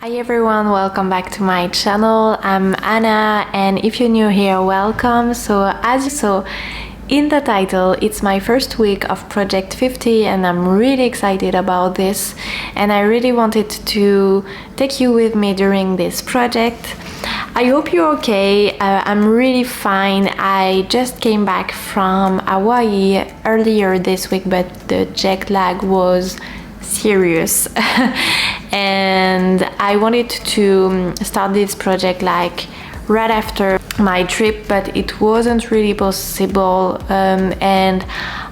Hi everyone, welcome back to my channel. I'm Anna, and if you're new here, welcome. So as you saw in the title, it's my first week of Project 50 and I'm really excited about this, and I really wanted to take you with me during this project. I hope you're okay. I'm really fine. I just came back from Hawaii earlier this week, but the jet lag was serious and I wanted to start this project like right after my trip, but it wasn't really possible, and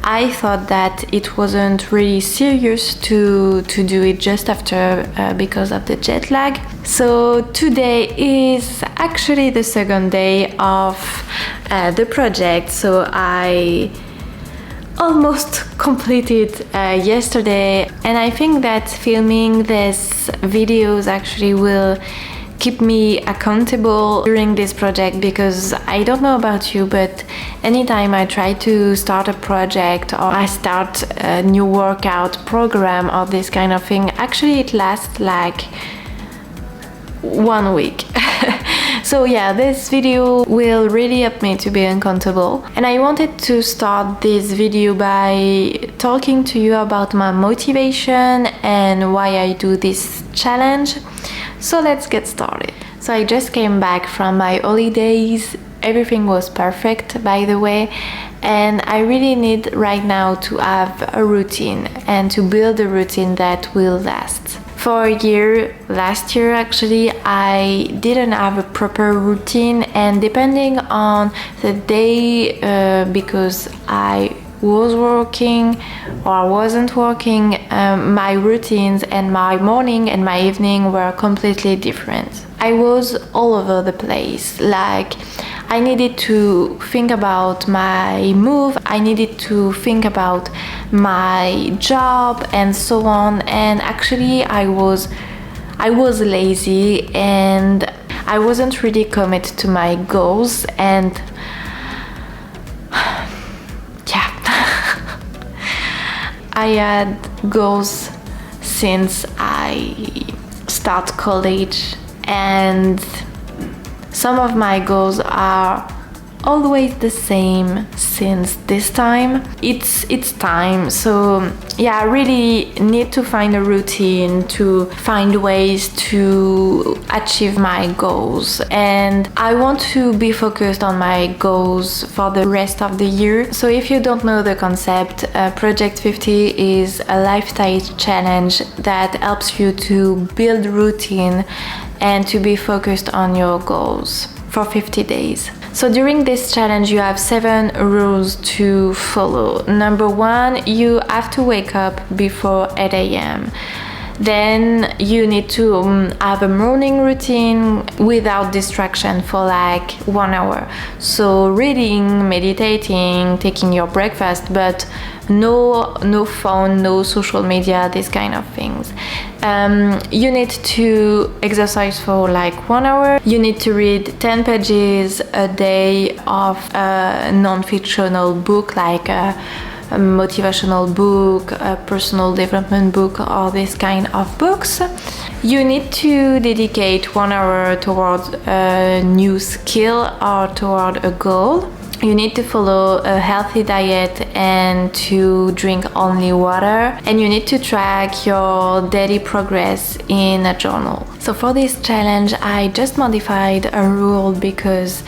I thought that it wasn't really serious to do it just after because of the jet lag. So today is actually the second day of the project, so I almost completed yesterday, and I think that filming these videos actually will keep me accountable during this project, because I don't know about you, but anytime I try to start a project or I start a new workout program or this kind of thing, actually it lasts like 1 week. So yeah, this video will really help me to be accountable, and I wanted to start this video by talking to you about my motivation and why I do this challenge. So let's get started. So I just came back from my holidays. Everything was perfect, by the way, and I really need right now to have a routine and to build a routine that will last. For a year, last year actually, I didn't have a proper routine, and depending on the day, because I was working or I wasn't working, my routines and my morning and my evening were completely different. I was all over the place. Like, I needed to think about my move, I needed to think about my job and so on, and actually I was lazy and I wasn't really committed to my goals, and yeah. I had goals since I start college, and some of my goals are always the same since this time. It's time. So yeah, I really need to find a routine, to find ways to achieve my goals, and I want to be focused on my goals for the rest of the year. So if you don't know the concept, Project 50 is a lifestyle challenge that helps you to build routine and to be focused on your goals for 50 days. So during this challenge, you have 7 rules to follow. Number 1, you have to wake up before 8 a.m. Then you need to have a morning routine without distraction for like 1 hour. So reading, meditating, taking your breakfast, but no phone, no social media, these kind of things. You need to exercise for like 1 hour. You need to read 10 pages a day of a non-fictional book, like a motivational book, a personal development book, or this kind of books. You need to dedicate 1 hour toward a new skill or toward a goal. You need to follow a healthy diet and to drink only water, and you need to track your daily progress in a journal. So for this challenge, I just modified a rule because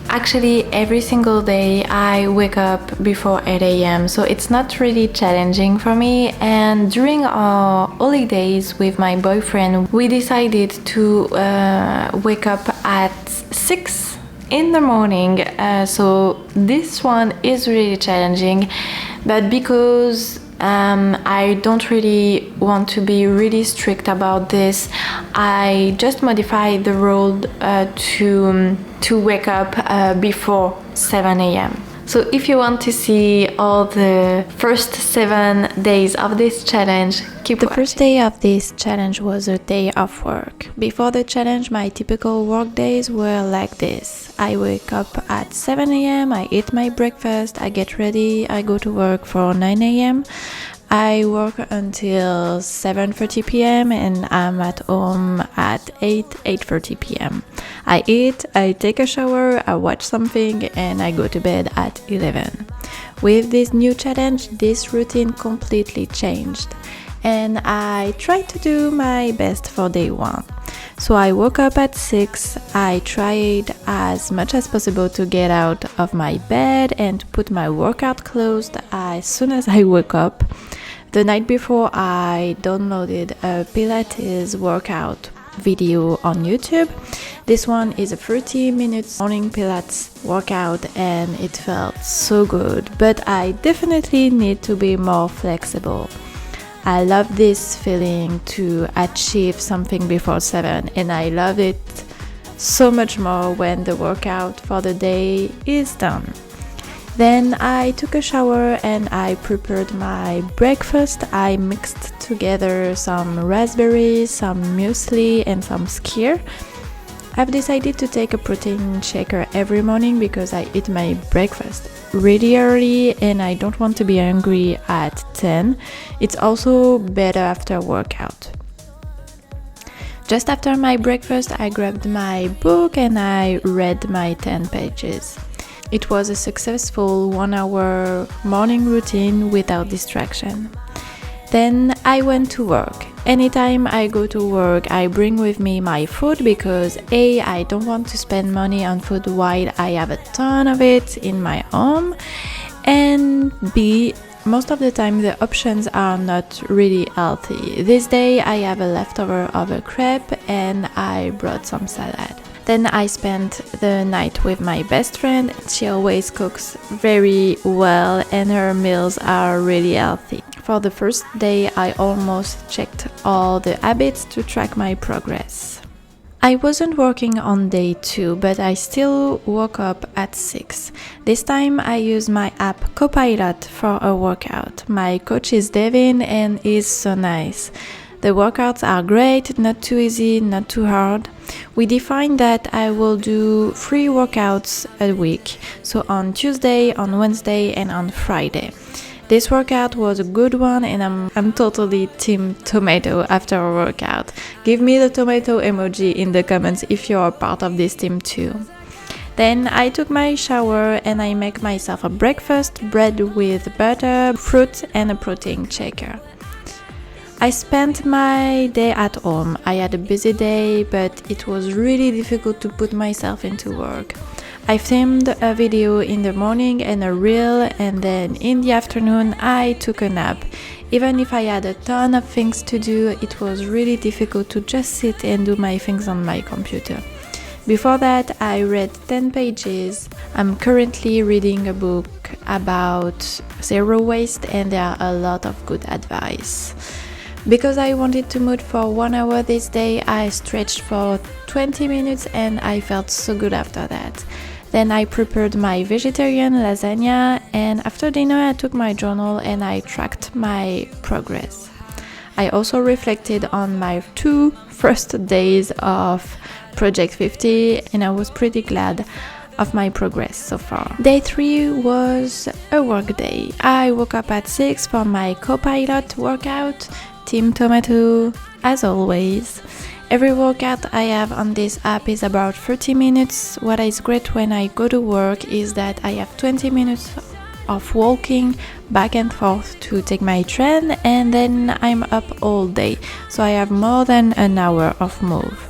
actually every single day I wake up before 8 a.m. so it's not really challenging for me, and during our holidays with my boyfriend we decided to wake up at 6 in the morning, so this one is really challenging, but because I don't really want to be really strict about this, I just modified the rule to wake up before 7 a.m. So if you want to see all the first 7 days of this challenge, keep watching. The first day of this challenge was a day of work. Before the challenge, my typical work days were like this. I wake up at 7 a.m, I eat my breakfast, I get ready, I go to work for 9 a.m. I work until 7:30 p.m. and I'm at home at 8:30 p.m. I eat, I take a shower, I watch something, and I go to bed at 11. With this new challenge, this routine completely changed, and I tried to do my best for day one. So I woke up at 6, I tried as much as possible to get out of my bed and put my workout clothes as soon as I woke up. The night before, I downloaded a Pilates workout video on YouTube. This one is a 30 minutes morning Pilates workout and it felt so good, but I definitely need to be more flexible. I love this feeling to achieve something before 7, and I love it so much more when the workout for the day is done. Then I took a shower and I prepared my breakfast. I mixed together some raspberries, some muesli and some skyr. I've decided to take a protein shaker every morning because I eat my breakfast really early and I don't want to be hungry at 10. It's also better after workout. Just after my breakfast, I grabbed my book and I read my 10 pages. It was a successful 1-hour morning routine without distraction. Then I went to work. Anytime I go to work, I bring with me my food because A, I don't want to spend money on food while I have a ton of it in my home, and B, most of the time the options are not really healthy. This day I have a leftover of a crepe and I brought some salad. Then I spent the night with my best friend. She always cooks very well and her meals are really healthy. For the first day, I almost checked all the habits to track my progress. I wasn't working on day 2, but I still woke up at 6. This time I used my app Copilot for a workout. My coach is Devin and is so nice. The workouts are great, not too easy, not too hard. We defined that I will do 3 workouts a week, so on Tuesday, on Wednesday and on Friday. This workout was a good one and I'm totally team tomato after a workout. Give me the tomato emoji in the comments if you're part of this team too. Then I took my shower and I make myself a breakfast, bread with butter, fruit and a protein shaker. I spent my day at home. I had a busy day, but it was really difficult to put myself into work. I filmed a video in the morning and a reel, and then in the afternoon I took a nap. Even if I had a ton of things to do, it was really difficult to just sit and do my things on my computer. Before that, I read 10 pages. I'm currently reading a book about zero waste and there are a lot of good advice. Because I wanted to mood for 1 hour this day, I stretched for 20 minutes and I felt so good after that. Then I prepared my vegetarian lasagna and after dinner I took my journal and I tracked my progress. I also reflected on my 2 first days of Project 50 and I was pretty glad of my progress so far. Day 3 was a work day. I woke up at 6 for my Copilot workout. Team Tomato, as always. Every workout I have on this app is about 30 minutes. What is great when I go to work is that I have 20 minutes of walking back and forth to take my train and then I'm up all day. So I have more than an hour of move.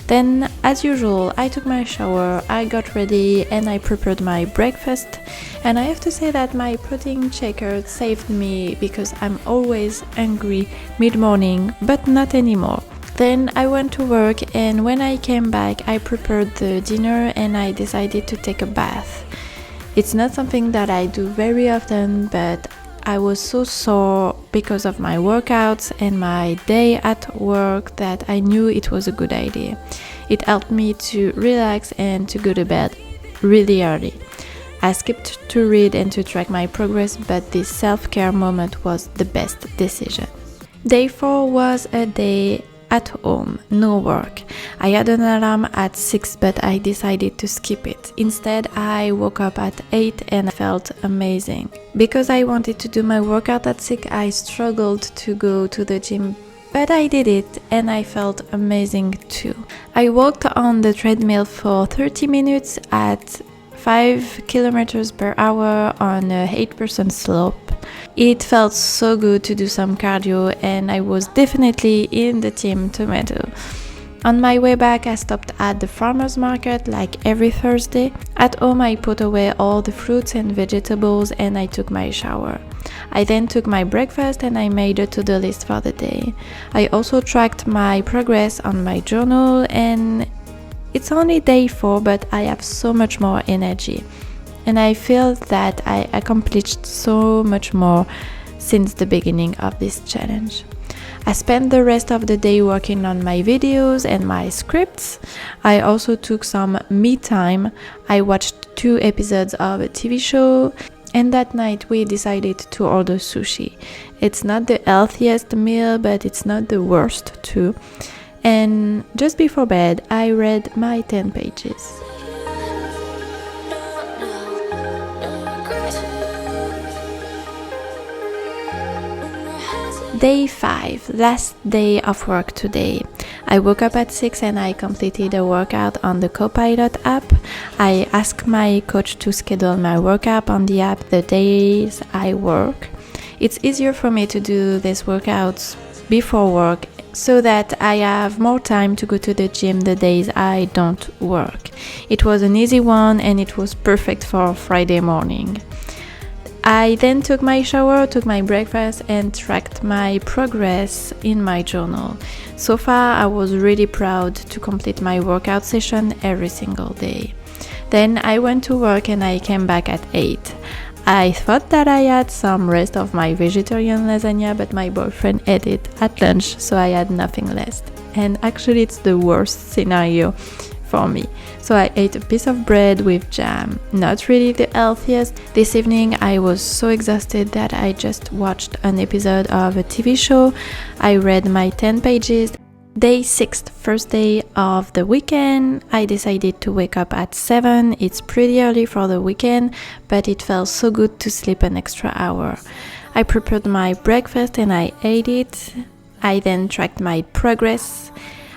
Then, as usual, I took my shower, I got ready and I prepared my breakfast. And I have to say that my protein shaker saved me because I'm always hungry mid-morning, but not anymore. Then I went to work and when I came back, I prepared the dinner and I decided to take a bath. It's not something that I do very often, but I was so sore because of my workouts and my day at work that I knew it was a good idea. It helped me to relax and to go to bed really early. I skipped to read and to track my progress, but this self-care moment was the best decision. Day 4 was a day at home, no work. I had an alarm at 6, but I decided to skip it. Instead, I woke up at 8 and felt amazing. Because I wanted to do my workout at 6, I struggled to go to the gym, but I did it and I felt amazing too. I walked on the treadmill for 30 minutes at 5 kilometers per hour on a 8% slope. It felt so good to do some cardio and I was definitely in the team tomato. On my way back, I stopped at the farmer's market like every Thursday. At home, I put away all the fruits and vegetables and I took my shower. I then took my breakfast and I made a to-do list for the day. I also tracked my progress on my journal, and it's only day 4, but I have so much more energy. And I feel that I accomplished so much more since the beginning of this challenge. I spent the rest of the day working on my videos and my scripts. I also took some me time. I watched 2 episodes of a TV show, and that night we decided to order sushi. It's not the healthiest meal, but it's not the worst too. And just before bed, I read my 10 pages. Day 5, last day of work today. I woke up at 6 and I completed a workout on the Copilot app. I asked my coach to schedule my workout on the app the days I work. It's easier for me to do these workouts before work so that I have more time to go to the gym the days I don't work. It was an easy one and it was perfect for Friday morning. I then took my shower, took my breakfast and tracked my progress in my journal. So far, I was really proud to complete my workout session every single day. Then I went to work and I came back at 8. I thought that I had some rest of my vegetarian lasagna, but my boyfriend ate it at lunch, so I had nothing left. And actually, it's the worst scenario for me. So I ate a piece of bread with jam. Not really the healthiest. This evening I was so exhausted that I just watched an episode of a TV show. I read my 10 pages. Day 6, first day of the weekend. I decided to wake up at 7. It's pretty early for the weekend, but it felt so good to sleep an extra hour. I prepared my breakfast and I ate it. I then tracked my progress.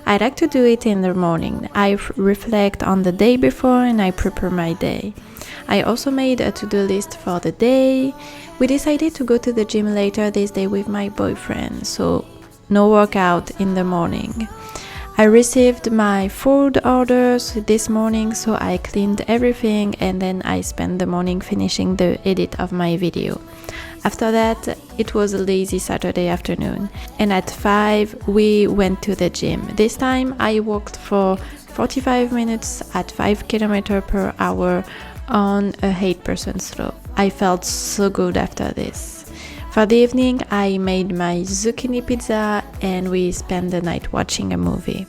I like to do it in the morning. I reflect on the day before and I prepare my day. I also made a to-do list for the day. We decided to go to the gym later this day with my boyfriend, so no workout in the morning. I received my food orders this morning, so I cleaned everything and then I spent the morning finishing the edit of my video. After that, it was a lazy Saturday afternoon, and at 5 we went to the gym. This time I walked for 45 minutes at 5 km per hour on a 8% slope. I felt so good after this. For the evening, I made my zucchini pizza and we spent the night watching a movie.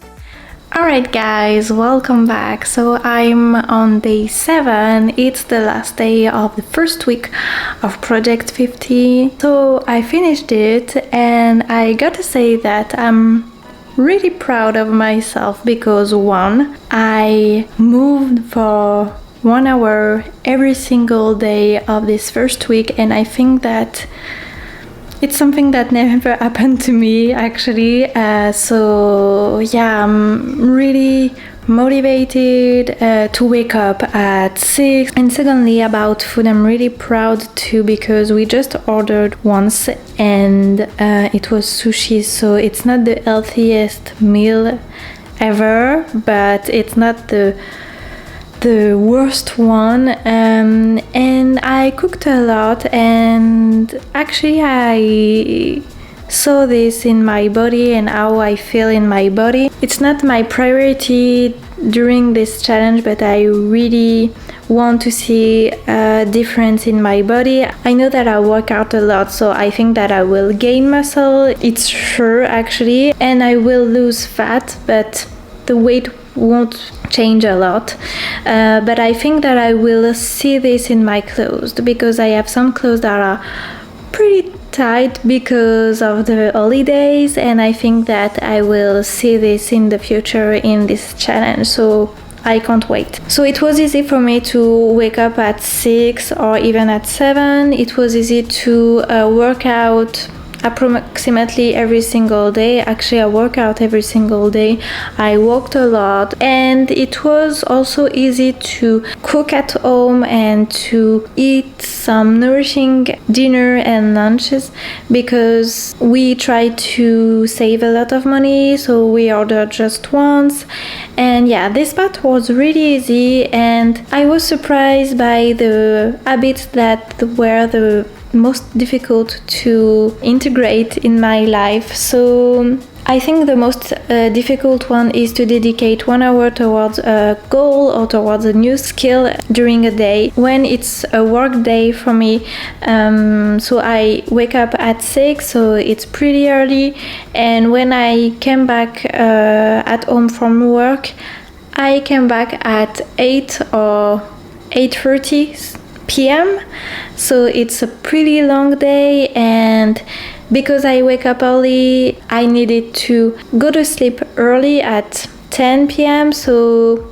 Alright guys, welcome back. So I'm on day 7. It's the last day of the first week of Project 50. So I finished it and I got to say that I'm really proud of myself because 1, I moved for 1 hour every single day of this first week, and I think that it's something that never happened to me actually, so yeah, I'm really motivated to wake up at 6. And secondly, about food, I'm really proud too because we just ordered once and it was sushi, so it's not the healthiest meal ever, but it's not the worst one, and I cooked a lot, and actually I saw this in my body and how I feel in my body. It's not my priority during this challenge, but I really want to see a difference in my body. I know that I work out a lot, so I think that I will gain muscle, it's sure actually, and I will lose fat, but the weight won't change a lot, but I think that I will see this in my clothes because I have some clothes that are pretty tight because of the holidays, and I think that I will see this in the future in this challenge, so I can't wait. So it was easy for me to wake up at 6 or even at 7. It was easy to work out approximately every single day. Actually, I work out every single day. I walked a lot, and it was also easy to cook at home and to eat some nourishing dinner and lunches, because we try to save a lot of money, so we ordered just once. And yeah, this part was really easy, and I was surprised by the habits that were the most difficult to integrate in my life. So I think the most difficult one is to dedicate 1 hour towards a goal or towards a new skill during a day when it's a work day for me. So I wake up at 6, so it's pretty early, and when I came back at home from work, I came back at 8 or 8:30 p.m. So it's a pretty long day, and because I wake up early, I needed to go to sleep early at 10 p.m. So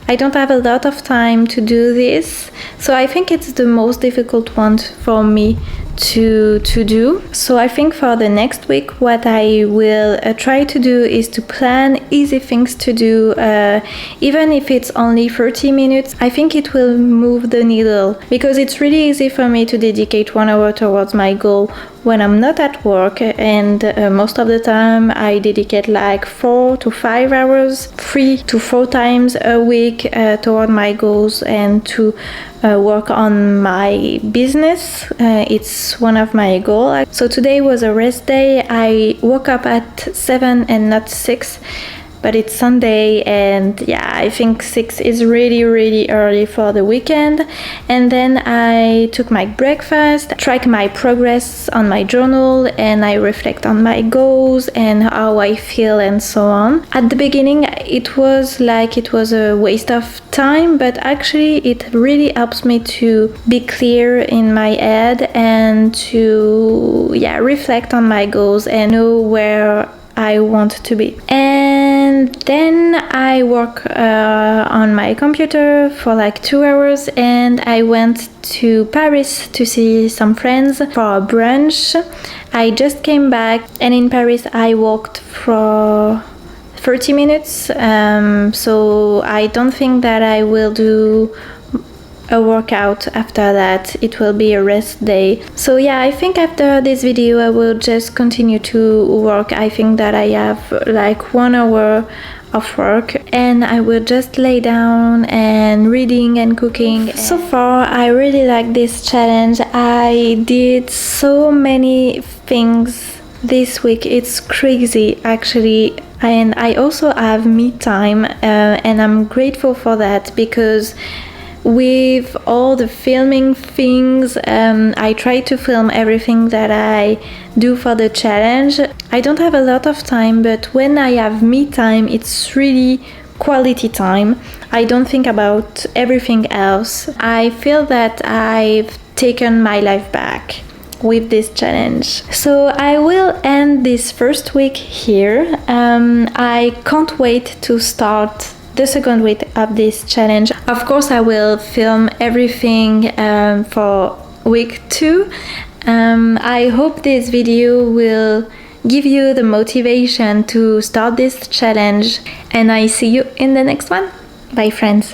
I don't have a lot of time to do this. So I think it's the most difficult one for me to do. So I think for the next week, what I will try to do is to plan easy things to do, even if it's only 30 minutes. I think it will move the needle, because it's really easy for me to dedicate 1 hour towards my goal when I'm not at work, and most of the time I dedicate like 4 to 5 hours, 3 to 4 times a week toward my goals and to work on my business. It's one of my goals. So today was a rest day. I woke up at 7 and not 6, but it's Sunday, and yeah, I think 6 is really early for the weekend. And then I took my breakfast, track my progress on my journal, and I reflect on my goals and how I feel and so on. At the beginning, it was like it was a waste of time, but actually it really helps me to be clear in my head and to reflect on my goals and know where I want to be. And then I work on my computer for like 2 hours, and I went to Paris to see some friends for a brunch. I just came back, and in Paris I walked for 30 minutes, so I don't think that I will do a workout after that. It will be a rest day. So yeah, I think after this video I will just continue to work. I think that I have like 1 hour of work, and I will just lay down and reading and cooking. So far I really like this challenge. I did so many things this week. It's crazy actually, and I also have me time, and I'm grateful for that, because with all the filming things, I try to film everything that I do for the challenge. I don't have a lot of time, but when I have me time, it's really quality time. I don't think about everything else. I feel that I've taken my life back with this challenge. So I will end this first week here. I can't wait to start the second week of this challenge. Of course, I will film everything for week 2. I hope this video will give you the motivation to start this challenge, and I see you in the next one. Bye friends.